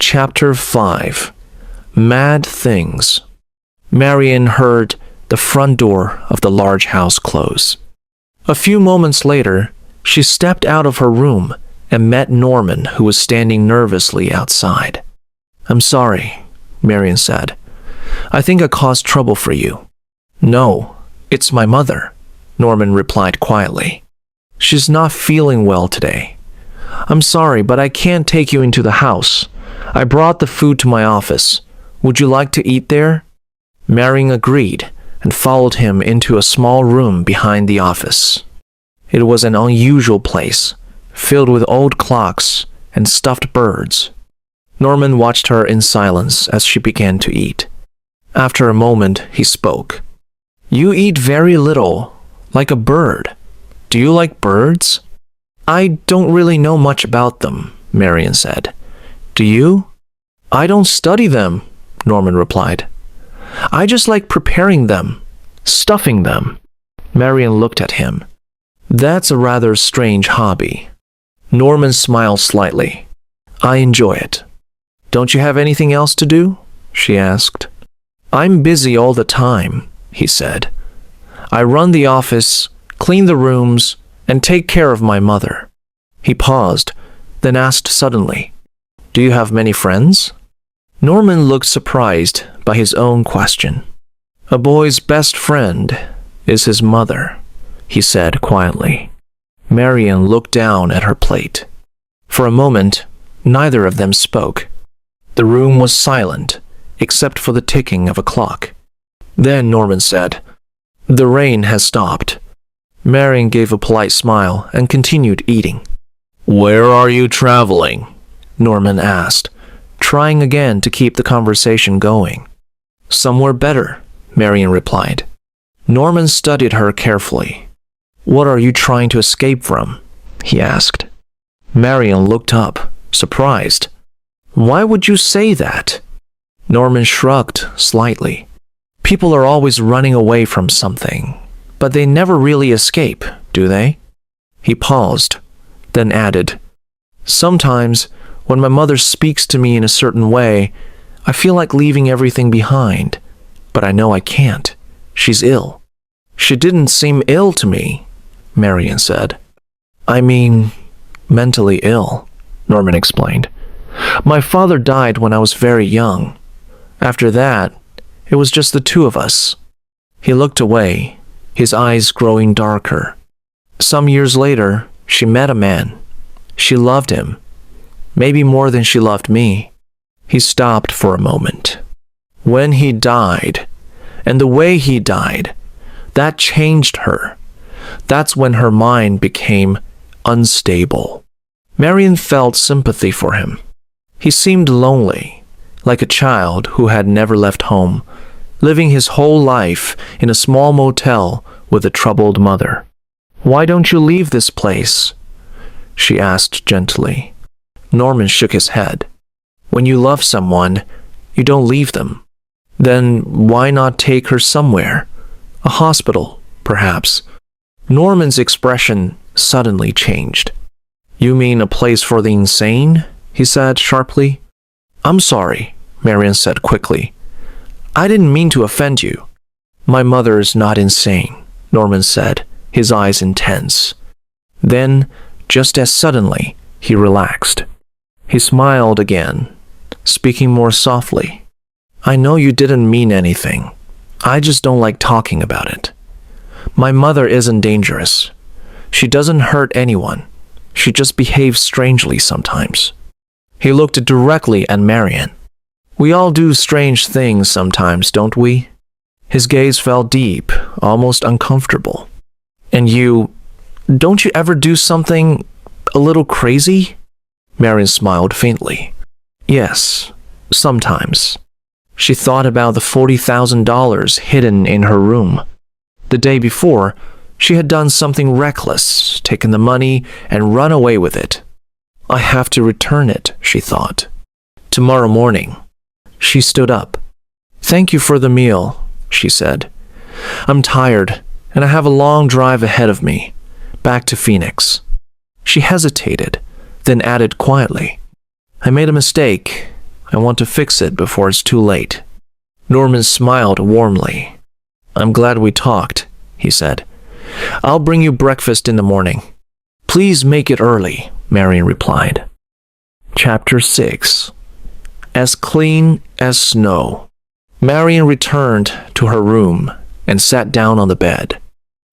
Chapter 5 Mad Things. Marian heard the front door of the large house close. A few moments later, she stepped out of her room and met Norman, who was standing nervously outside. "I'm sorry," Marian said. "I think I caused trouble for you." "No, it's my mother," Norman replied quietly. "She's not feeling well today. I'm sorry, but I can't take you into the house. I brought the food to my office. Would you like to eat there?" Marian agreed and followed him into a small room behind the office. It was an unusual place, filled with old clocks and stuffed birds. Norman watched her in silence as she began to eat. After a moment, he spoke. "You eat very little, like a bird. Do you like birds?" "I don't really know much about them," Marian said. "Do you?" "I don't study them," Norman replied. "I just like preparing them, stuffing them." Marian looked at him. "That's a rather strange hobby." Norman smiled slightly. "I enjoy it." "Don't you have anything else to do?" she asked. "I'm busy all the time," he said. "I run the office, clean the rooms, and take care of my mother." He paused, then asked suddenly, "Do you have many friends?" Norman looked surprised by his own question. "A boy's best friend is his mother," he said quietly. Marian looked down at her plate. For a moment, neither of them spoke. The room was silent, except for the ticking of a clock. Then Norman said, "The rain has stopped." Marian gave a polite smile and continued eating. "Where are you traveling?" Norman asked, trying again to keep the conversation going. "Somewhere better," Marian replied. Norman studied her carefully. "What are you trying to escape from?" he asked. Marian looked up, surprised. "Why would you say that?" Norman shrugged slightly. "People are always running away from something, but they never really escape, do they?" He paused, then added, "Sometimes, when my mother speaks to me in a certain way, I feel like leaving everything behind, but I know I can't. She's ill." "She didn't seem ill to me," Marian said. "I mean, mentally ill," Norman explained. "My father died when I was very young. After that, it was just the two of us." He looked away, his eyes growing darker. "Some years later, she met a man. She loved him, maybe more than she loved me." He stopped for a moment. "When he died, and the way he died, that changed her. That's when her mind became unstable." Marian felt sympathy for him. He seemed lonely, like a child who had never left home, living his whole life in a small motel with a troubled mother. "Why don't you leave this place?" she asked gently. Norman shook his head. "When you love someone, you don't leave them. Then why not take her somewhere? A hospital, perhaps." Norman's expression suddenly changed. "You mean a place for the insane?" he said sharply. "I'm sorry," Marian said quickly. "I didn't mean to offend you." "My mother is not insane," Norman said, his eyes intense. Then, just as suddenly, he relaxed. He smiled again, speaking more softly. "I know you didn't mean anything. I just don't like talking about it. My mother isn't dangerous. She doesn't hurt anyone. She just behaves strangely sometimes." He looked directly at Marian. "We all do strange things sometimes, don't we?" His gaze fell deep, almost uncomfortable. "And don't you ever do something a little crazy?" Marian smiled faintly. "Yes, sometimes." She thought about the $40,000 hidden in her room. The day before, she had done something reckless, taken the money and run away with it. "I have to return it," she thought. "Tomorrow morning." She stood up. "Thank you for the meal," she said. "I'm tired, and I have a long drive ahead of me, back to Phoenix." She hesitated, then added quietly, "I made a mistake. I want to fix it before it's too late." Norman smiled warmly. "I'm glad we talked," he said. "I'll bring you breakfast in the morning." "Please make it early," Marian replied. Chapter 6. As Clean as Snow. Marian returned to her room and sat down on the bed.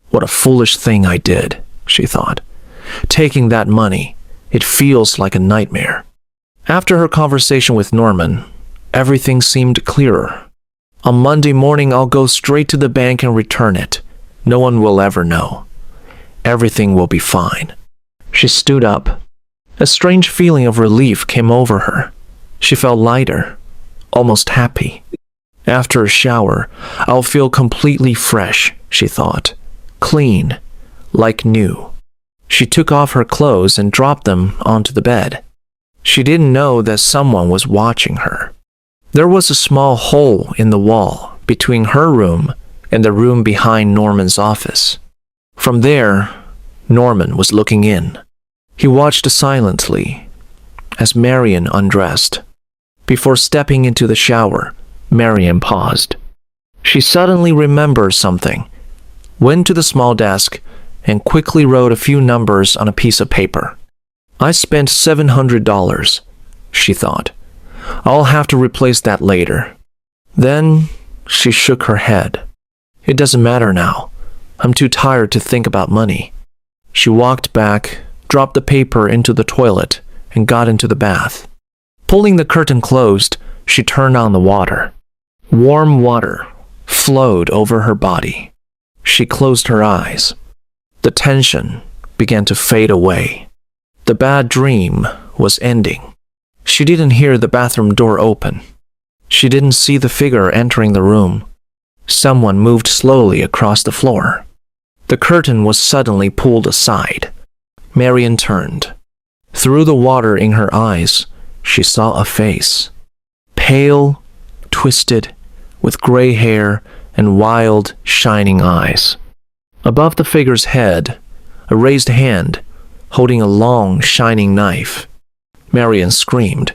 "What a foolish thing I did," she thought. "Taking that money, it feels like a nightmare." After her conversation with Norman, everything seemed clearer. "On Monday morning, I'll go straight to the bank and return it. No one will ever know. Everything will be fine." She stood up. A strange feeling of relief came over her. She felt lighter, almost happy. After a shower, I'll feel completely fresh, she thought. Clean, like new. She took off her clothes and dropped them onto the bed. She didn't know that someone was watching her. There was a small hole in the wall between her room and the room behind Norman's office. From there, Norman was looking in. He watched silently as Marian undressed. Before stepping into the shower, Marian paused. She suddenly remembered something, went to the small desk, and quickly wrote a few numbers on a piece of paper. "I spent $700, she thought. "I'll have to replace that later." Then she shook her head. "It doesn't matter now. I'm too tired to think about money." She walked back, dropped the paper into the toilet, and got into the bath. Pulling the curtain closed, she turned on the water. Warm water flowed over her body. She closed her eyes. The tension began to fade away. The bad dream was ending. She didn't hear the bathroom door open. She didn't see the figure entering the room. Someone moved slowly across the floor. The curtain was suddenly pulled aside. Marian turned. Through the water in her eyes, she saw a face. Pale, twisted, with gray hair and wild, shining eyes. Above the figure's head, a raised hand, holding a long, shining knife. Marian screamed.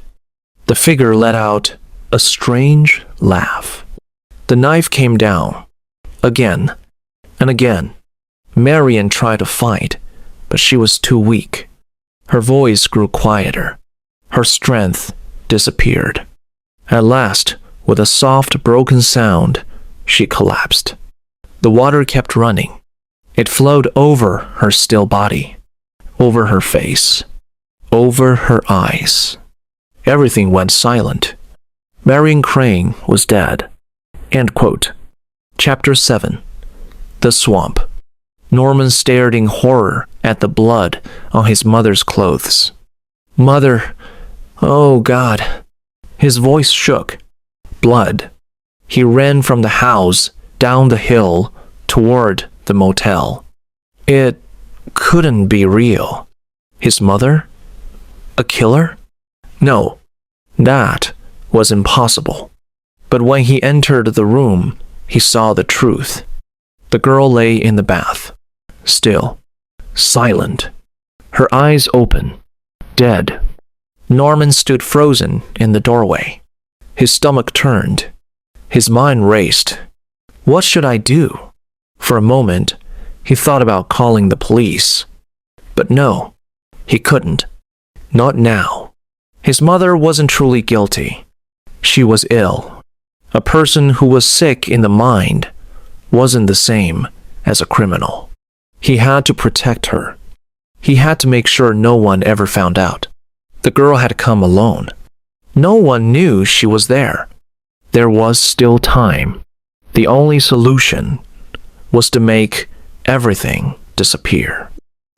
The figure let out a strange laugh. The knife came down. Again and again. Marian tried to fight, but she was too weak. Her voice grew quieter. Her strength disappeared. At last, with a soft, broken sound, she collapsed. The water kept running. It flowed over her still body, over her face, over her eyes. Everything went silent. Marian Crane was dead. End quote. Chapter 7. The Swamp. Norman stared in horror at the blood on his mother's clothes. "Mother, oh God." His voice shook. Blood. He ran from the house, down the hill, toward the motel. It couldn't be real. His mother? A killer? No, that was impossible. But when he entered the room, he saw the truth. The girl lay in the bath, still, silent, her eyes open, dead. Norman stood frozen in the doorway. His stomach turned. His mind raced. What should I do? For a moment, he thought about calling the police. But no, he couldn't. Not now. His mother wasn't truly guilty. She was ill. A person who was sick in the mind wasn't the same as a criminal. He had to protect her. He had to make sure no one ever found out. The girl had come alone. No one knew she was there. There was still time. The only solution was to make everything disappear.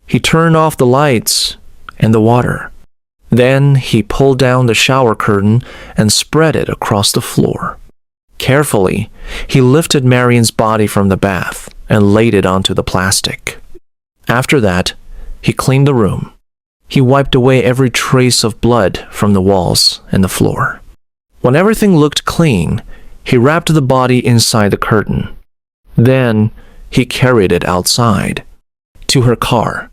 He turned off the lights and the water. Then he pulled down the shower curtain and spread it across the floor. Carefully, he lifted Marian's body from the bath and laid it onto the plastic. After that, he cleaned the room. He wiped away every trace of blood from the walls and the floor. When everything looked clean, he wrapped the body inside the curtain. Then, he carried it outside, to her car.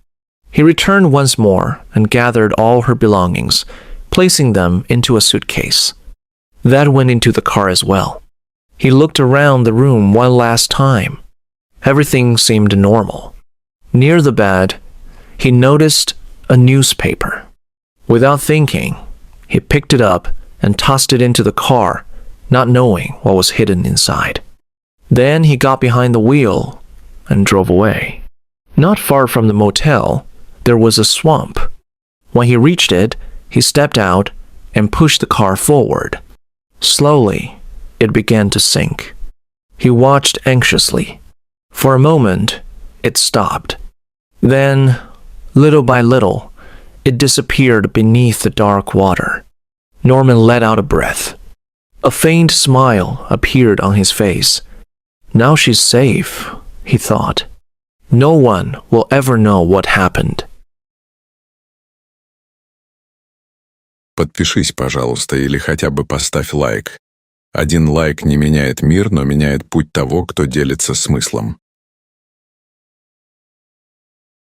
He returned once more and gathered all her belongings, placing them into a suitcase. That went into the car as well. He looked around the room one last time. Everything seemed normal. Near the bed, he noticed a newspaper. Without thinking, he picked it up and tossed it into the car, not knowing what was hidden inside. Then he got behind the wheel and drove away. Not far from the motel, there was a swamp. When he reached it, he stepped out and pushed the car forward. Slowly, it began to sink. He watched anxiously. For a moment, it stopped. Then, little by little, it disappeared beneath the dark water. Norman let out a breath. A faint smile appeared on his face. Now she's safe, he thought. No one will ever know what happened. Подпишись, пожалуйста, или хотя бы поставь лайк. Один лайк не меняет мир, но меняет путь того, кто делится смыслом.